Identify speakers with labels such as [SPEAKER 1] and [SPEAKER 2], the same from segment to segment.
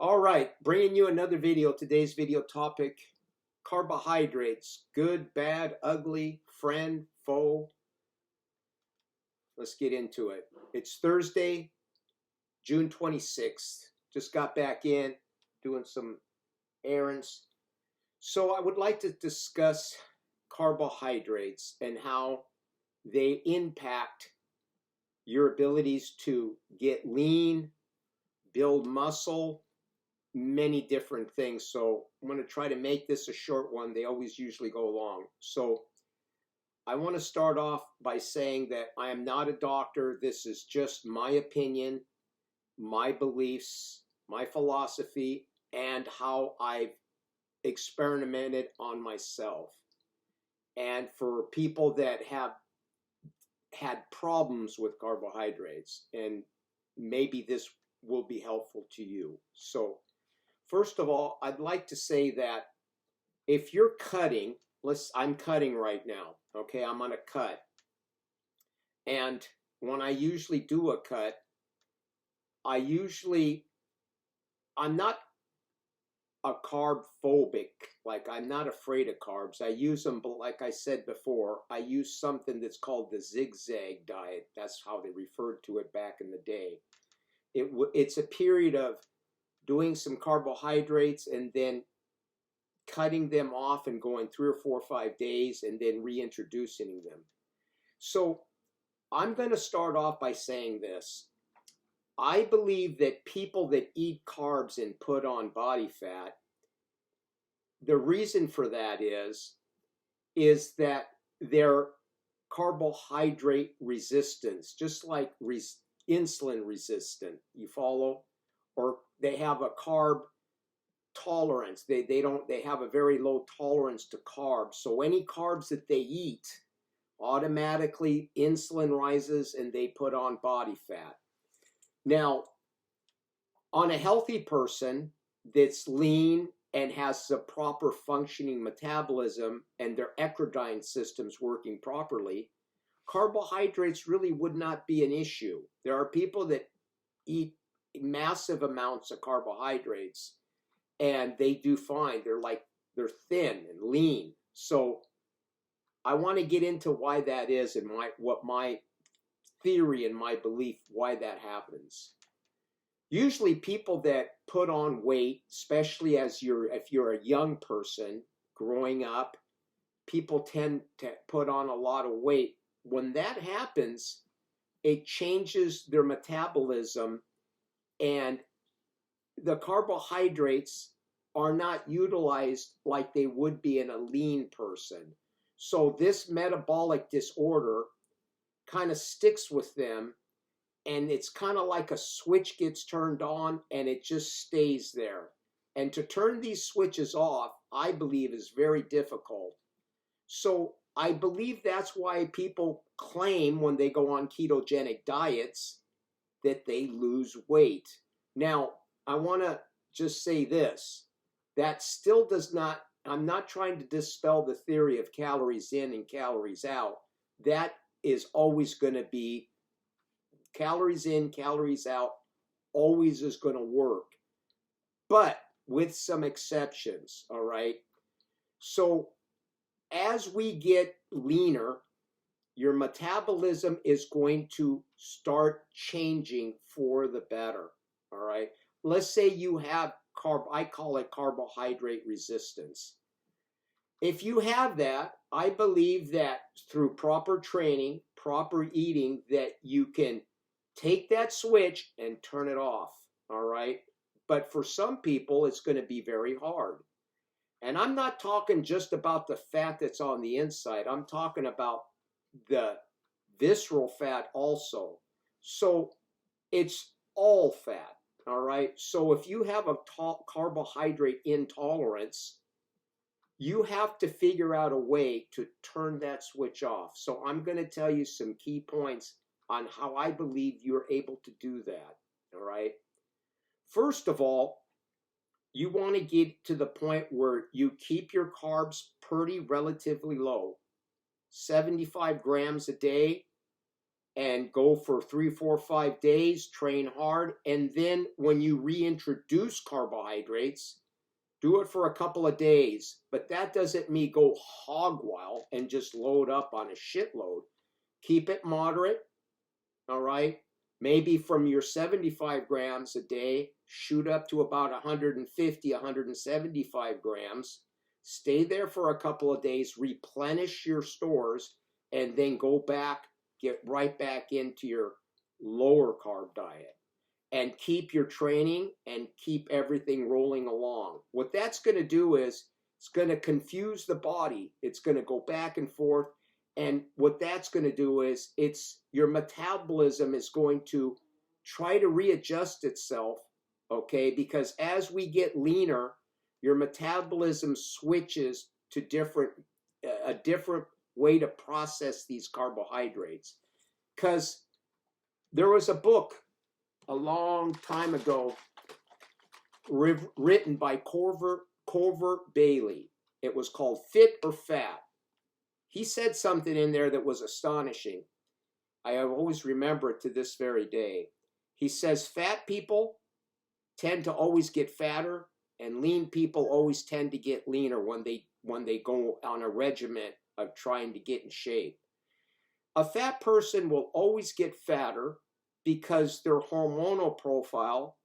[SPEAKER 1] All right, bringing you another video. Today's video topic, carbohydrates, good, bad, ugly, friend, foe. Let's get into it. It's Thursday, June 26th. Just got back in, doing some errands. So I would like to discuss carbohydrates and how they impact your abilities to get lean, build muscle, many different things. So I'm going to try to make this a short one. They always usually go long. So I want to start off by saying that I am not a doctor. This is just my opinion, my beliefs, my philosophy, and how I've experimented on myself. And for people that have had problems with carbohydrates, and maybe this will be helpful to you. So first of all, I'd like to say that if you're cutting, I'm cutting right now, okay? I'm on a cut. And when I usually do a cut, I'm not a carb phobic, like I'm not afraid of carbs. I use them, but like I said before, I use something that's called the zigzag diet. That's how they referred to it back in the day. It's a period of doing some carbohydrates and then cutting them off and going 3 or 4 or 5 days and then reintroducing them. So I'm going to start off by saying this. I believe that people that eat carbs and put on body fat, the reason for that is that their carbohydrate resistance, just like insulin resistant, you follow? Or they have a carb tolerance. They have a very low tolerance to carbs. So any carbs that they eat, automatically insulin rises and they put on body fat. Now, on a healthy person that's lean and has a proper functioning metabolism and their endocrine system's working properly, carbohydrates really would not be an issue. There are people that eat massive amounts of carbohydrates and they do fine. They're thin and lean. So I want to get into why that is and what my theory and my belief why that happens. Usually people that put on weight, especially if you're a young person growing up, people tend to put on a lot of weight. When that happens, it changes their metabolism and the carbohydrates are not utilized like they would be in a lean person. So this metabolic disorder kind of sticks with them, and it's kind of like a switch gets turned on and it just stays there. And to turn these switches off, I believe, is very difficult. So I believe that's why people claim when they go on ketogenic diets that they lose weight. Now, I want to just say this. That still does not, I'm not trying to dispel the theory of calories in and calories out. That is always going to be calories in, calories out, always is going to work, but with some exceptions, all right? So as we get leaner, your metabolism is going to start changing for the better, all right? Let's say you have I call it carbohydrate resistance. If you have that, I believe that through proper training, proper eating, that you can take that switch and turn it off, all right? But for some people, it's going to be very hard. And I'm not talking just about the fat that's on the inside. I'm talking about the visceral fat also. So it's all fat, all right? So if you have a carbohydrate intolerance, you have to figure out a way to turn that switch off. So I'm going to tell you some key points on how I believe you're able to do that, all right? First of all, you want to get to the point where you keep your carbs pretty relatively low. 75 grams a day and go for 3, 4, 5 days, train hard. And then when you reintroduce carbohydrates, do it for a couple of days. But that doesn't mean go hog wild and just load up on a shitload. Keep it moderate, all right? Maybe from your 75 grams a day, shoot up to about 150, 175 grams. Stay there for a couple of days, replenish your stores, and then go back, get right back into your lower carb diet. And keep your training and keep everything rolling along. What that's going to do is it's going to confuse the body. It's going to go back and forth. And what that's going to do is it's your metabolism is going to try to readjust itself, okay? Because as we get leaner, your metabolism switches to a different way to process these carbohydrates. Because there was a book a long time ago written by Corver Bailey. It was called Fit or Fat. He said something in there that was astonishing. I have always remember it to this very day. He says fat people tend to always get fatter, and lean people always tend to get leaner when they go on a regimen of trying to get in shape. A fat person will always get fatter because their hormonal profile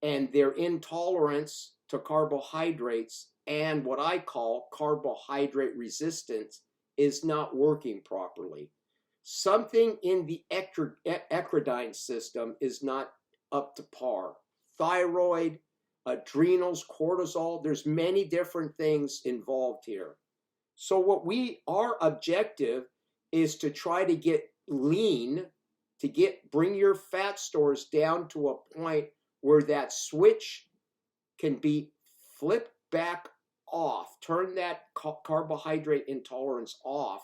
[SPEAKER 1] and their intolerance to carbohydrates and what I call carbohydrate resistance is not working properly. Something in the eccrine system is not up to par. Thyroid, adrenals, cortisol, there's many different things involved here. So our objective is to try to get lean, to bring your fat stores down to a point where that switch can be flipped back off. Turn that carbohydrate intolerance off,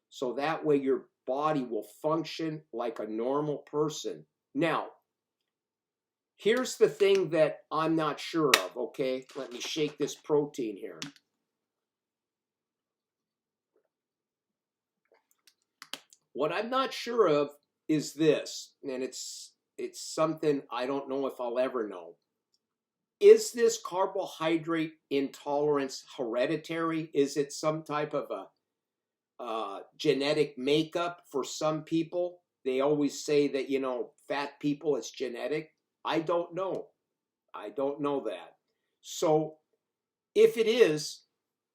[SPEAKER 1] so that way your body will function like a normal person. Now, here's the thing that I'm not sure of, okay? Let me shake this protein here. What I'm not sure of is this, and it's something I don't know if I'll ever know. Is this carbohydrate intolerance hereditary? Is it some type of a genetic makeup for some people? They always say that, fat people, it's genetic. I don't know. I don't know that. So if it is,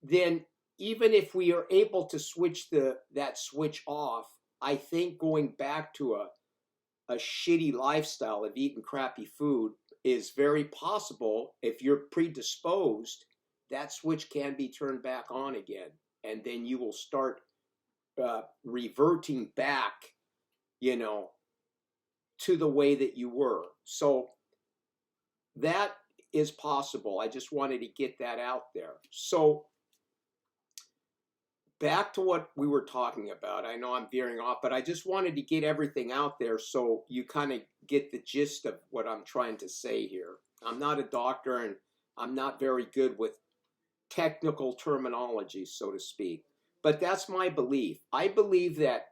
[SPEAKER 1] then even if we are able to switch that switch off, I think going back to a shitty lifestyle of eating crappy food is very possible. If you're predisposed, that switch can be turned back on again. And then you will start reverting back, to the way that you were. So that is possible. I just wanted to get that out there. So back to what we were talking about. I know I'm veering off, but I just wanted to get everything out there so you kind of get the gist of what I'm trying to say here. I'm not a doctor, and I'm not very good with technical terminology, so to speak. But that's my belief. I believe that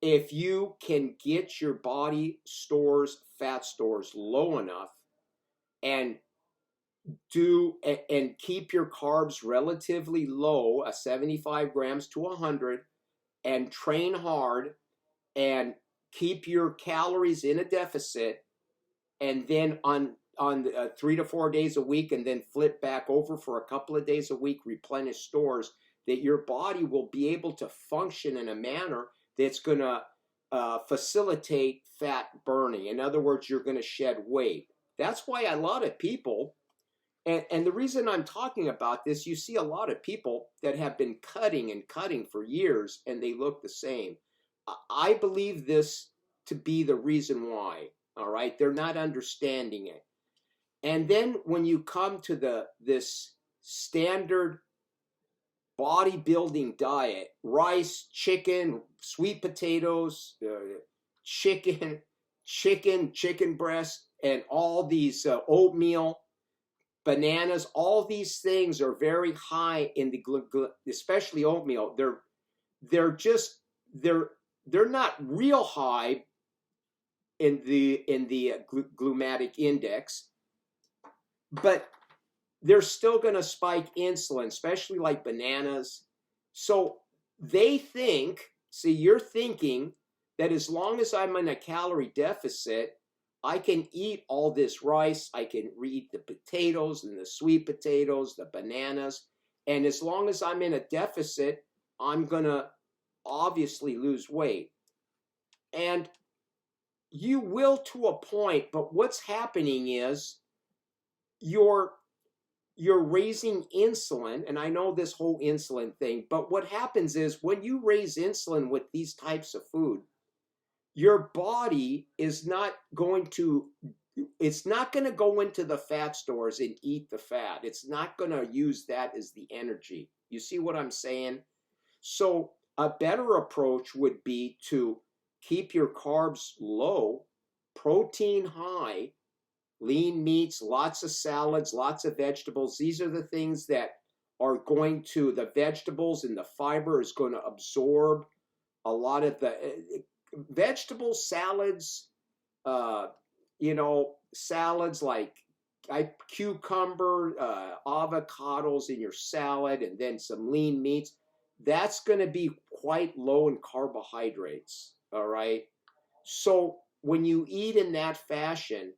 [SPEAKER 1] if you can get your body stores, fat stores low enough, and keep your carbs relatively low, 75 grams to 100, and train hard and keep your calories in a deficit, and then on 3 to 4 days a week, and then flip back over for a couple of days a week, replenish stores, that your body will be able to function in a manner that's going to facilitate fat burning. In other words, you're going to shed weight. That's why a lot of people, and the reason I'm talking about this, you see a lot of people that have been cutting and cutting for years, and they look the same. I believe this to be the reason why, all right? They're not understanding it. And then when you come to this standard bodybuilding diet, rice, chicken, sweet potatoes, chicken breast, and all these oatmeal, bananas, all these things are very high in the especially oatmeal. They're they're not real high in the glycemic index, but they're still going to spike insulin, especially like bananas. So they think, see, you're thinking that as long as I'm in a calorie deficit, I can eat all this rice, I can eat the potatoes and the sweet potatoes, the bananas, and as long as I'm in a deficit, I'm going to obviously lose weight. And you will to a point, but what's happening is you're raising insulin, and I know this whole insulin thing, but what happens is when you raise insulin with these types of food, your body is not going to it's not going to go into the fat stores and eat the fat. It's not going to use that as the energy. You see what I'm saying? So a better approach would be to keep your carbs low, protein high, lean meats, lots of salads, lots of vegetables. These are the things that are going to, the vegetables and the fiber is going to absorb a lot of the vegetable salads, salads like cucumber, avocados in your salad, and then some lean meats. That's going to be quite low in carbohydrates. All right. So when you eat in that fashion,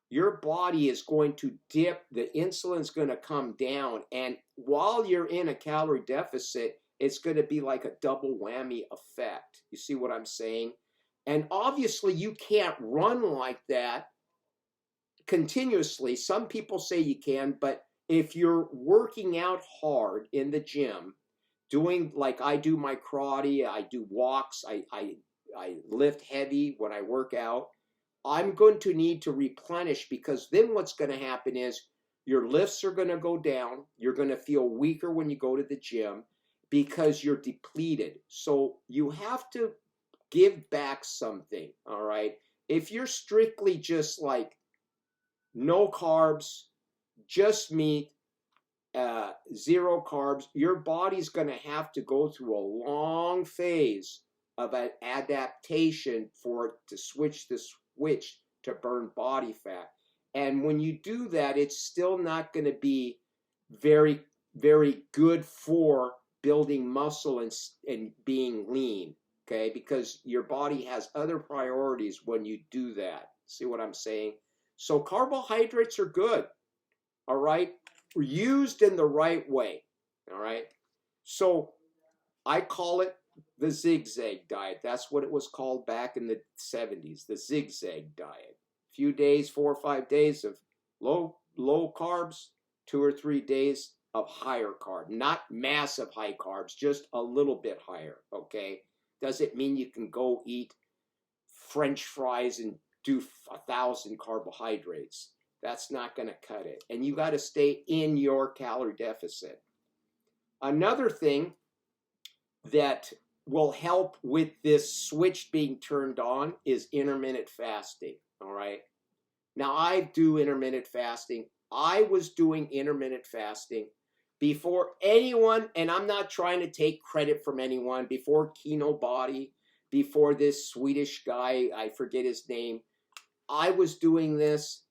[SPEAKER 1] your body is going to dip, the insulin's going to come down, and while you're in a calorie deficit, it's going to be like a double whammy effect. You see what I'm saying? And obviously you can't run like that continuously. Some people say you can, but if you're working out hard in the gym, doing like I do my karate, I do walks, I lift heavy when I work out, I'm going to need to replenish, because then what's going to happen is your lifts are going to go down. You're going to feel weaker when you go to the gym because you're depleted. So you have to give back something, all right? If you're strictly just like no carbs, just meat, zero carbs, your body's going to have to go through a long phase of an adaptation for it to switch to burn body fat. And when you do that, it's still not going to be very, very good for building muscle and being lean, okay? Because your body has other priorities when you do that. See what I'm saying? So carbohydrates are good, all right? Used in the right way, all right? So I call it the zigzag diet. That's what it was called back in the 70s, the zigzag diet. Few days, 4 or 5 days of low carbs, 2 or 3 days of higher carb. Not massive high carbs, just a little bit higher, okay? Doesn't mean you can go eat French fries and do 1,000 carbohydrates. That's not going to cut it. And you got to stay in your calorie deficit. Another thing that will help with this switch being turned on is intermittent fasting, all right? Now, I do intermittent fasting. I was doing intermittent fasting before anyone, and I'm not trying to take credit from anyone, before Kino Body, before this Swedish guy, I forget his name. I was doing this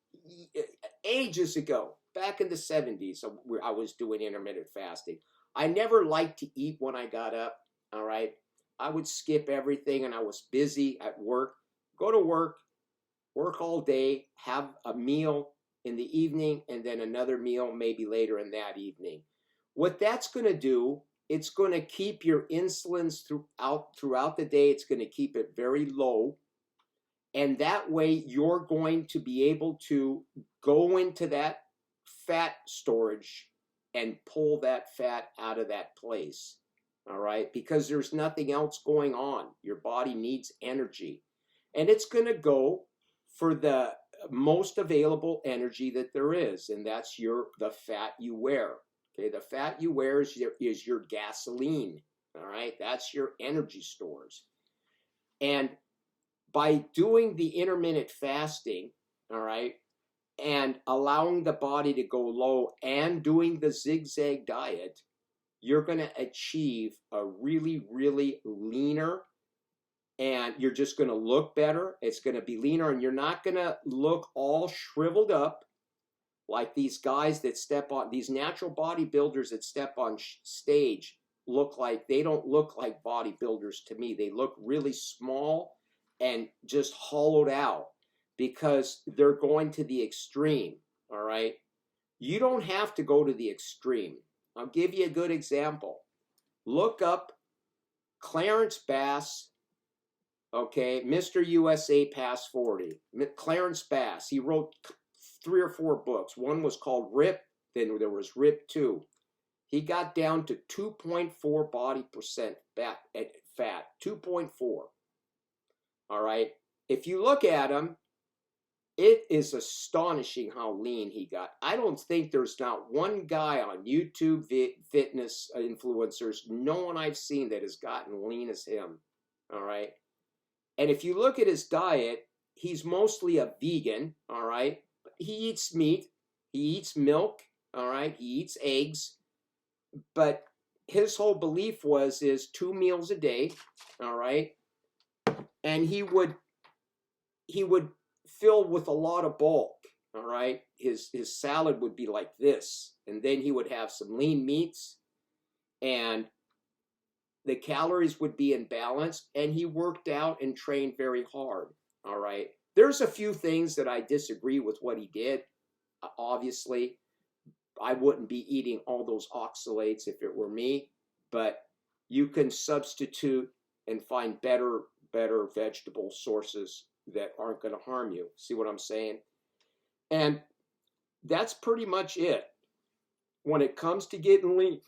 [SPEAKER 1] ages ago, back in the 70s, I was doing intermittent fasting. I never liked to eat when I got up, all right? I would skip everything, and I was busy at work. Go to work all day, have a meal in the evening, and then another meal maybe later in that evening. What that's going to do, it's going to keep your insulins throughout the day. It's going to keep it very low. And that way you're going to be able to go into that fat storage and pull that fat out of that place, all right? Because there's nothing else going on. Your body needs energy. And it's going to go for the most available energy that there is, and that's the fat you wear. Okay, the fat you wear is your gasoline, all right? That's your energy stores. And by doing the intermittent fasting, all right, and allowing the body to go low and doing the zigzag diet, you're going to achieve a really, really leaner and you're just going to look better. It's going to be leaner, and you're not going to look all shriveled up like these guys that step on, these natural bodybuilders that step on stage look like, they don't look like bodybuilders to me. They look really small and just hollowed out because they're going to the extreme. All right. You don't have to go to the extreme. I'll give you a good example. Look up Clarence Bass, okay, Mr. USA Past 40. Clarence Bass, he wrote 3 or 4 books. One was called Rip, then there was Rip 2. He got down to 2.4 body percent fat, 2.4. All right. If you look at him, it is astonishing how lean he got. I don't think there's not one guy on YouTube fitness influencers, no one I've seen that has gotten lean as him. All right. And if you look at his diet, he's mostly a vegan. All right. He eats meat. He eats milk. All right. He eats eggs. But his whole belief is 2 meals a day. All right. And he would fill with a lot of bulk. All right. His salad would be like this. And then he would have some lean meats, and the calories would be in balance, and he worked out and trained very hard. All right. There's a few things that I disagree with what he did. Obviously, I wouldn't be eating all those oxalates if it were me, but you can substitute and find better vegetable sources that aren't going to harm you. See what I'm saying? And that's pretty much it. When it comes to getting lean,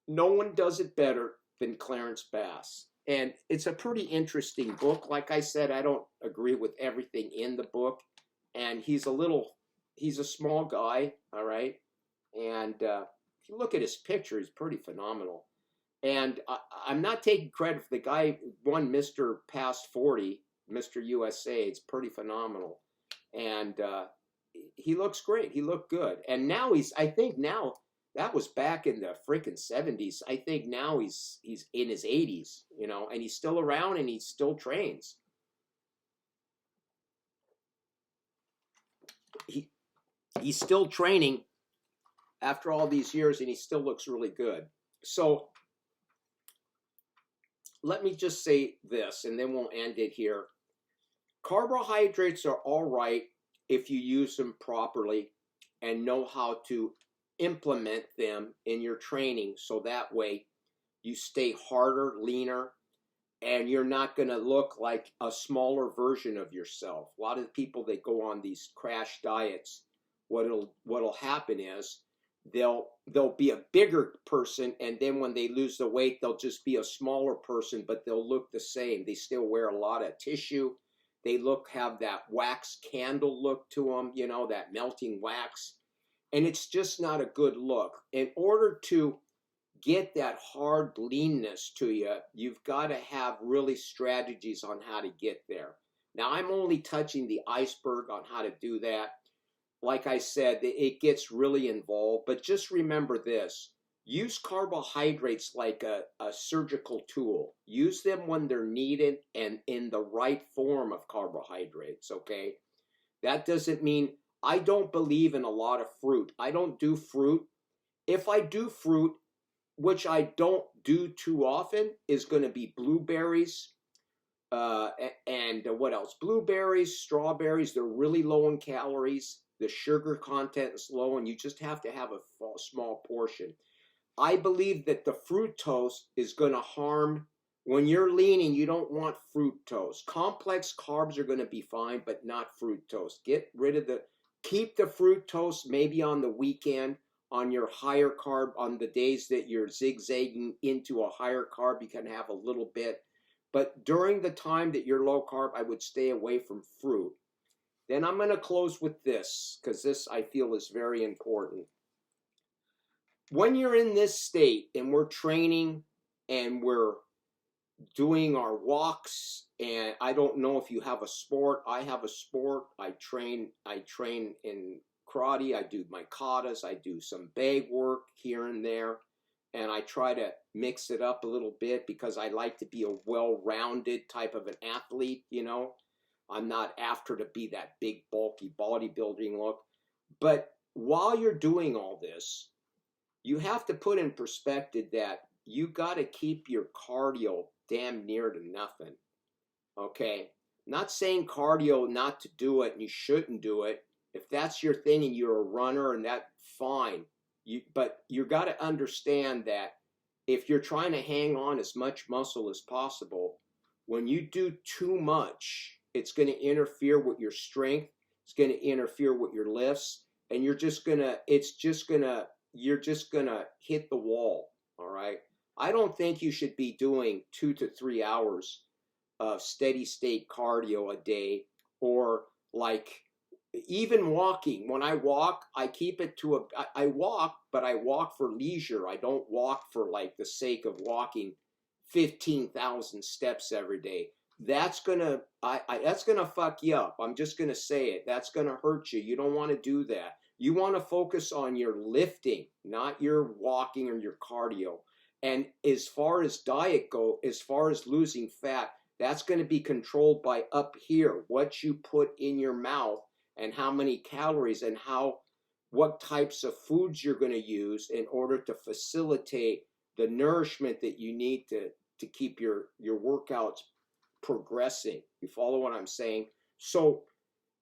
[SPEAKER 1] no one does it better than Clarence Bass. And it's a pretty interesting book. Like I said, I don't agree with everything in the book. And he's a small guy, all right? And if you look at his picture, he's pretty phenomenal. And I'm not taking credit for the guy who won Mr. Past 40, Mr. USA. It's pretty phenomenal. And he looks great. He looked good. And now I think now, that was back in the freaking 70s. I think now he's in his 80s, you know, and he's still around and he still trains. He's still training after all these years, and he still looks really good. So let me just say this, and then we'll end it here. Carbohydrates are all right if you use them properly and know how to implement them in your training, so that way you stay harder, leaner, and you're not going to look like a smaller version of yourself. A lot of the people that go on these crash diets, what'll happen is they'll be a bigger person, and then when they lose the weight, they'll just be a smaller person, but they'll look the same. They still wear a lot of tissue. They have that wax candle look to them, you know, that melting wax. And it's just not a good look. In order to get that hard leanness to you, you've got to have really strategies on how to get there. Now, I'm only touching the iceberg on how to do that. Like I said, it gets really involved, but just remember this. Use carbohydrates like a surgical tool. Use them when they're needed and in the right form of carbohydrates, okay? That doesn't mean I don't believe in a lot of fruit. I don't do fruit. If I do fruit, which I don't do too often, is going to be blueberries and what else? Blueberries, strawberries, they're really low in calories. The sugar content is low, and you just have to have a small portion. I believe that the fructose is going to harm. When you're leaning, you don't want fructose. Complex carbs are going to be fine, but not fructose. Keep the fructose maybe on the weekend, on your higher carb, on the days that you're zigzagging into a higher carb, you can have a little bit. But during the time that you're low carb, I would stay away from fruit. Then I'm going to close with this, because this I feel is very important. When you're in this state and we're training and we're doing our walks, and I don't know if you have a sport. I have a sport. I train in karate. I do my katas. I do some bag work here and there. and I try to mix it up a little bit because I like to be a well-rounded type of an athlete, you know. I'm not after to be that big, bulky bodybuilding look. But while you're doing all this, you have to put in perspective that you got to keep your cardio damn near to nothing. Okay? Not saying cardio not to do it and you shouldn't do it. If that's your thing and you're a runner and that, fine. But you got to understand that if you're trying to hang on as much muscle as possible, when you do too much, it's going to interfere with your strength. It's going to interfere with your lifts, and you're just gonna hit the wall. All right. I don't think you should be doing 2 to 3 hours of steady state cardio a day, or like even walking. When I walk, I keep it to I walk, but I walk for leisure. I don't walk for like the sake of walking 15,000 steps every day. That's gonna that's gonna fuck you up. I'm just gonna say it. That's gonna hurt you. You don't want to do that. You want to focus on your lifting, not your walking or your cardio. And as far as diet go, as far as losing fat, that's going to be controlled by up here, what you put in your mouth and how many calories and what types of foods you're going to use in order to facilitate the nourishment that you need to keep your workouts progressing. You follow what I'm saying? So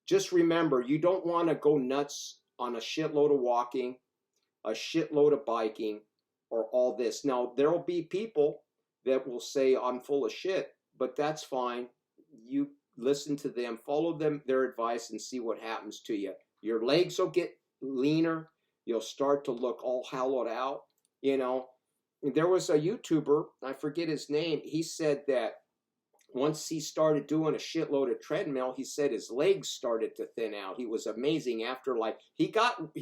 [SPEAKER 1] just remember, you don't want to go nuts on a shitload of walking, a shitload of biking, or all this. Now, there will be people that will say I'm full of shit, but that's fine. You listen to them, follow their advice, and see what happens to you. Your legs will get leaner. You'll start to look all hollowed out. You know, there was a YouTuber, I forget his name. He said that once he started doing a shitload of treadmill, he said his legs started to thin out. He was amazing after, like, he got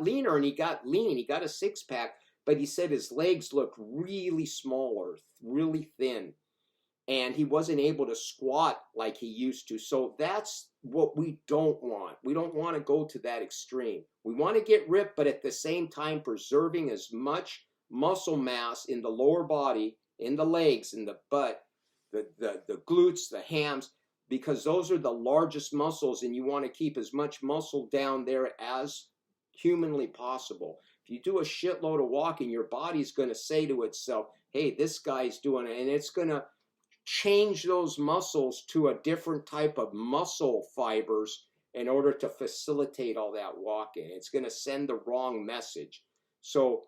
[SPEAKER 1] leaner and he got lean. He got a six pack, but he said his legs looked really smaller, really thin, and he wasn't able to squat like he used to. So that's what we don't want. We don't want to go to that extreme. We want to get ripped, but at the same time preserving as much muscle mass in the lower body, in the legs, in the butt, the glutes, the hams, because those are the largest muscles, and you want to keep as much muscle down there as humanly possible. If you do a shitload of walking, your body's going to say to itself, hey, this guy's doing it, and it's going to change those muscles to a different type of muscle fibers in order to facilitate all that walking. It's going to send the wrong message. So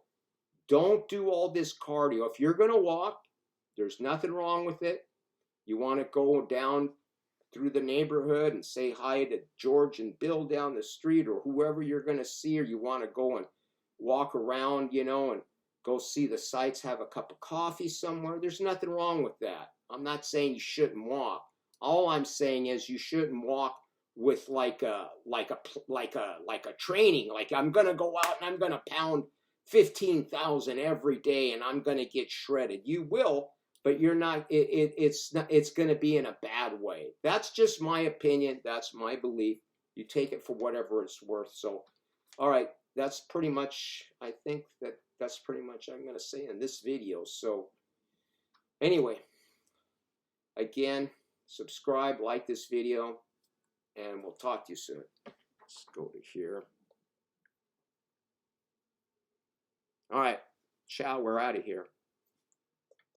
[SPEAKER 1] don't do all this cardio. If you're going to walk, there's nothing wrong with it. You want to go down through the neighborhood and say hi to George and Bill down the street, or whoever you're going to see, or you want to go and walk around, you know, and go see the sights, have a cup of coffee somewhere. There's nothing wrong with that. I'm not saying you shouldn't walk. All I'm saying is you shouldn't walk with like a training. Like, I'm going to go out and I'm going to pound 15,000 every day and I'm going to get shredded. You will, but you're not. It's going to be in a bad way. That's just my opinion. That's my belief. You take it for whatever it's worth. So, all right, that's pretty much. I think that's pretty much I'm going to say in this video. So, anyway, again, subscribe, like this video, and we'll talk to you soon. Let's go to here. All right, ciao. We're out of here.